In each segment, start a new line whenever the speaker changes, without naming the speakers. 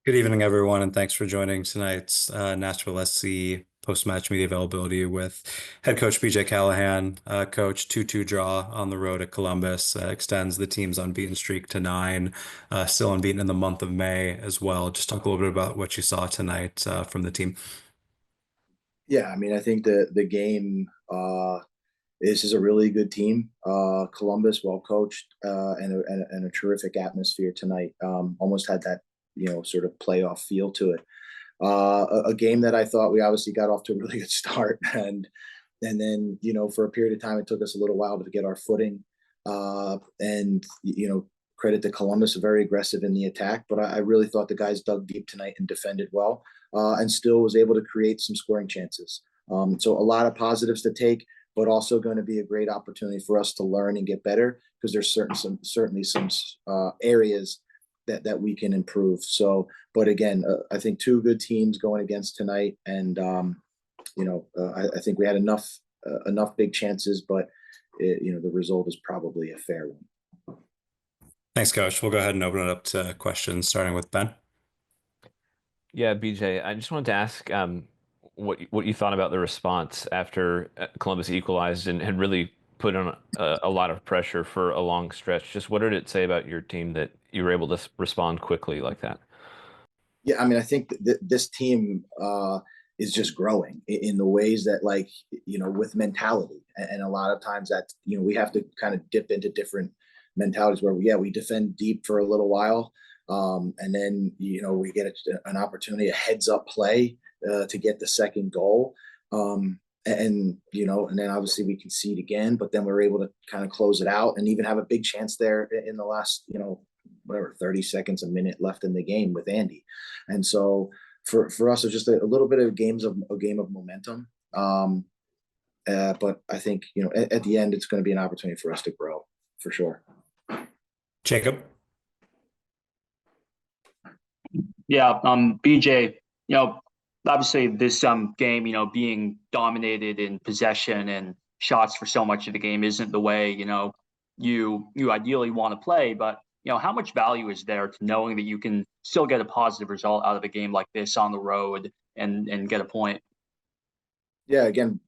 Good evening, everyone, and thanks for joining tonight's Nashville SC post-match media availability with head coach BJ Callaghan. Coach, 2-2 draw on the road at Columbus extends the team's unbeaten streak to nine, still unbeaten in the month of May as well. Just talk a little bit about what you saw tonight from the team.
Yeah, I mean, I think the game. This is a really good team. Columbus, well coached, and a terrific atmosphere tonight. Almost had that sort of playoff feel to it. A game that I thought we obviously got off to a really good start, and then for a period of time it took us a little while to get our footing. And credit to Columbus, very aggressive in the attack, but I really thought the guys dug deep tonight and defended well, and still was able to create some scoring chances. So a lot of positives to take, but also going to be a great opportunity for us to learn and get better because there's certainly some areas that we can improve. So, but again, I think two good teams going against tonight, and I think we had enough big chances, but the result is probably a fair one.
Thanks, Coach. We'll go ahead and open it up to questions, starting with Ben.
Yeah, BJ, I just wanted to ask what you thought about the response after Columbus equalized and really put on a lot of pressure for a long stretch. Just what did it say about your team that you were able to respond quickly like that?
Yeah, I mean, I think this team is just growing in the ways that, like, with mentality, and a lot of times that we have to kind of dip into different mentalities where we defend deep for a little while, and then we get an opportunity, a heads up play to get the second goal. And then obviously we concede again, but then we're able to kind of close it out and even have a big chance there in the last, whatever, 30 seconds, a minute left in the game with Andy. And so for us, it's just a little bit of a game of momentum. But I think, at the end, it's going to be an opportunity for us to grow for sure.
Jacob.
Yeah, BJ, obviously this game, being dominated in possession and shots for so much of the game isn't the way, you ideally want to play. But, how much value is there to knowing that you can still get a positive result out of a game like this on the road and get a point?
Yeah, again,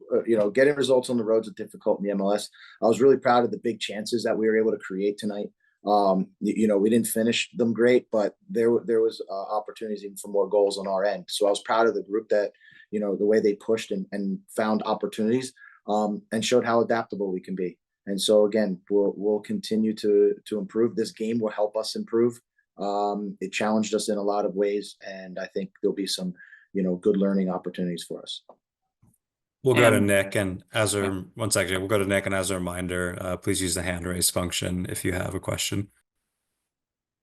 getting results on the roads is difficult in the MLS. I was really proud of the big chances that we were able to create tonight. We didn't finish them great, but there was opportunities even for more goals on our end. So I was proud of the group that, the way they pushed and found opportunities, and showed how adaptable we can be. And so again, we'll continue to improve. This game will help us improve. It challenged us in a lot of ways, and I think there'll be some, good learning opportunities for us.
We'll go to Nick, and one second. We'll go to Nick, and as a reminder, please use the hand raise function if you have a question.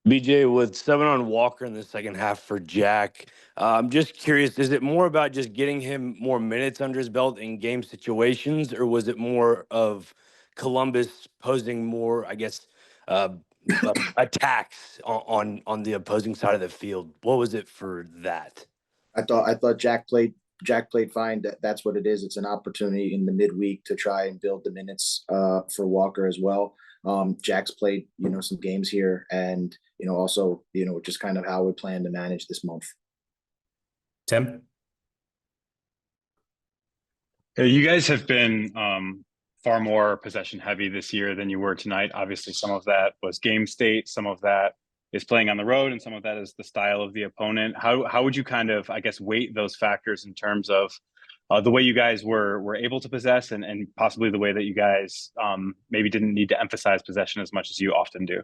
BJ, with 7 on Walker in the second half for Jack, I'm just curious, is it more about just getting him more minutes under his belt in game situations, or was it more of Columbus posing more, I guess, attacks on the opposing side of the field? What was it for that?
I thought Jack played fine. That's what it is. It's an opportunity in the midweek to try and build the minutes for Walker as well. Jack's played, some games here, and also, just kind of how we plan to manage this month.
Tim?
Yeah, you guys have been far more possession heavy this year than you were tonight. Obviously, some of that was game state, some of that is playing on the road, and some of that is the style of the opponent. How would you kind of, I guess, weight those factors in terms of the way you guys were able to possess, and possibly the way that you guys maybe didn't need to emphasize possession as much as you often do?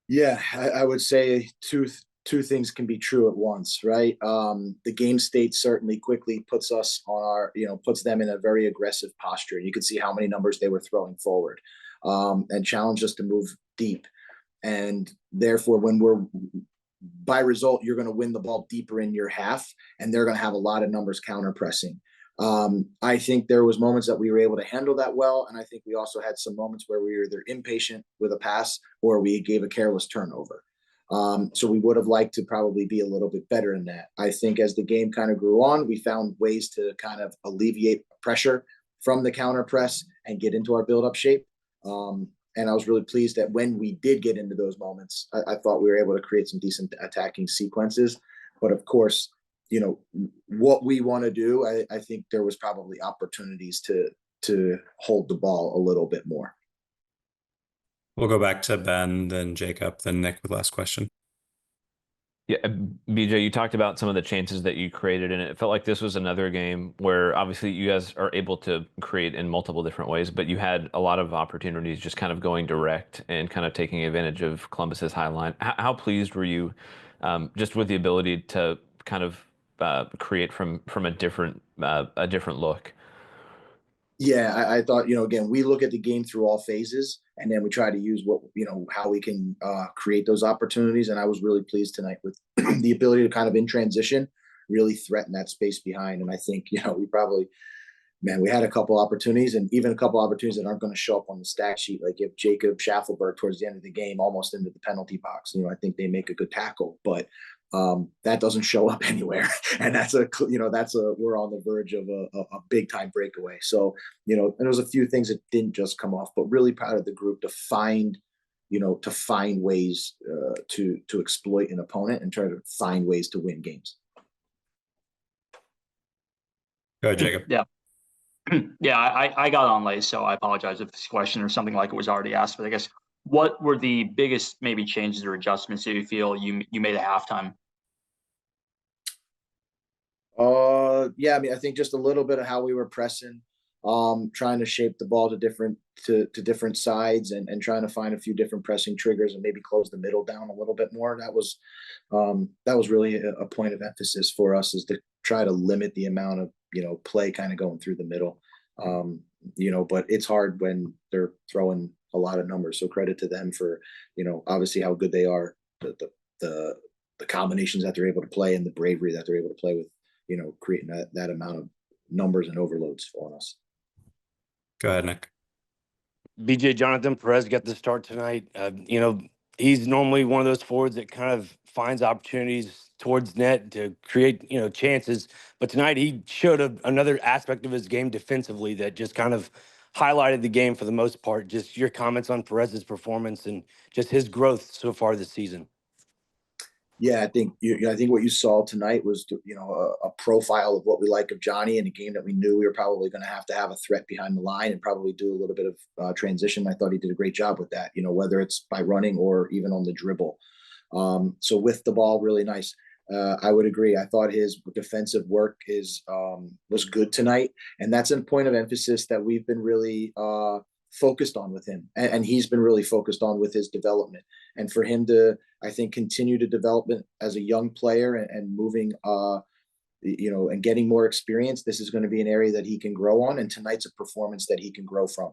Yeah, I would say two things can be true at once, right? The game state certainly quickly puts us on puts them in a very aggressive posture. You can see how many numbers they were throwing forward, and challenged us to move deep. And therefore, when we're by result, you're going to win the ball deeper in your half, and they're going to have a lot of numbers counter pressing. I think there was moments that we were able to handle that well, and I think we also had some moments where we were either impatient with a pass or we gave a careless turnover. So we would have liked to probably be a little bit better in that. I think as the game kind of grew on, we found ways to kind of alleviate pressure from the counter press and get into our build-up shape. And I was really pleased that when we did get into those moments, I thought we were able to create some decent attacking sequences. But of course, what we want to do, I think there was probably opportunities to hold the ball a little bit more.
We'll go back to Ben, then Jacob, then Nick with last question.
Yeah, BJ, you talked about some of the chances that you created, and it felt like this was another game where obviously you guys are able to create in multiple different ways, but you had a lot of opportunities just kind of going direct and kind of taking advantage of Columbus's high line. How pleased were you just with the ability to kind of create from a different look?
Yeah, I thought, again, we look at the game through all phases, and then we try to use how we can create those opportunities. And I was really pleased tonight with the ability to kind of in transition, really threaten that space behind. And I think, we had a couple opportunities, and even a couple opportunities that aren't going to show up on the stat sheet. Like if Jacob Schaffelberg towards the end of the game, almost into the penalty box, I think they make a good tackle, but that doesn't show up anywhere. And we're on the verge of a big time breakaway. So, and there was a few things that didn't just come off, but really proud of the group to find ways to exploit an opponent and try to find ways to win games.
Go ahead, Jacob.
Yeah. Yeah, I got on late, so I apologize if this question or something like it was already asked, but I guess what were the biggest maybe changes or adjustments that you feel you made at halftime?
Yeah, I think just a little bit of how we were pressing, trying to shape the ball to different sides and trying to find a few different pressing triggers and maybe close the middle down a little bit more. That was really a point of emphasis for us, is to try to limit the amount of play kind of going through the middle. But it's hard when they're throwing a lot of numbers. So credit to them for, obviously how good they are, the combinations that they're able to play and the bravery that they're able to play with, creating that amount of numbers and overloads on us.
Go ahead, Nick.
BJ, Jonathan Perez got the start tonight. He's normally one of those forwards that kind of finds opportunities towards net to create, chances. But tonight he showed another aspect of his game defensively that just kind of highlighted the game for the most part. Just your comments on Perez's performance and just his growth so far this season.
Yeah, I think what you saw tonight was a profile of what we like of Johnny in a game that we knew we were probably going to have a threat behind the line and probably do a little bit of transition. I thought he did a great job with that, whether it's by running or even on the dribble. So with the ball, really nice. I would agree. I thought his defensive work was good tonight, and that's a point of emphasis that we've been really focused on with him, and he's been really focused on with his development. And for him to, I think, continue to development as a young player and moving, and getting more experience, this is going to be an area that he can grow on. And tonight's a performance that he can grow from.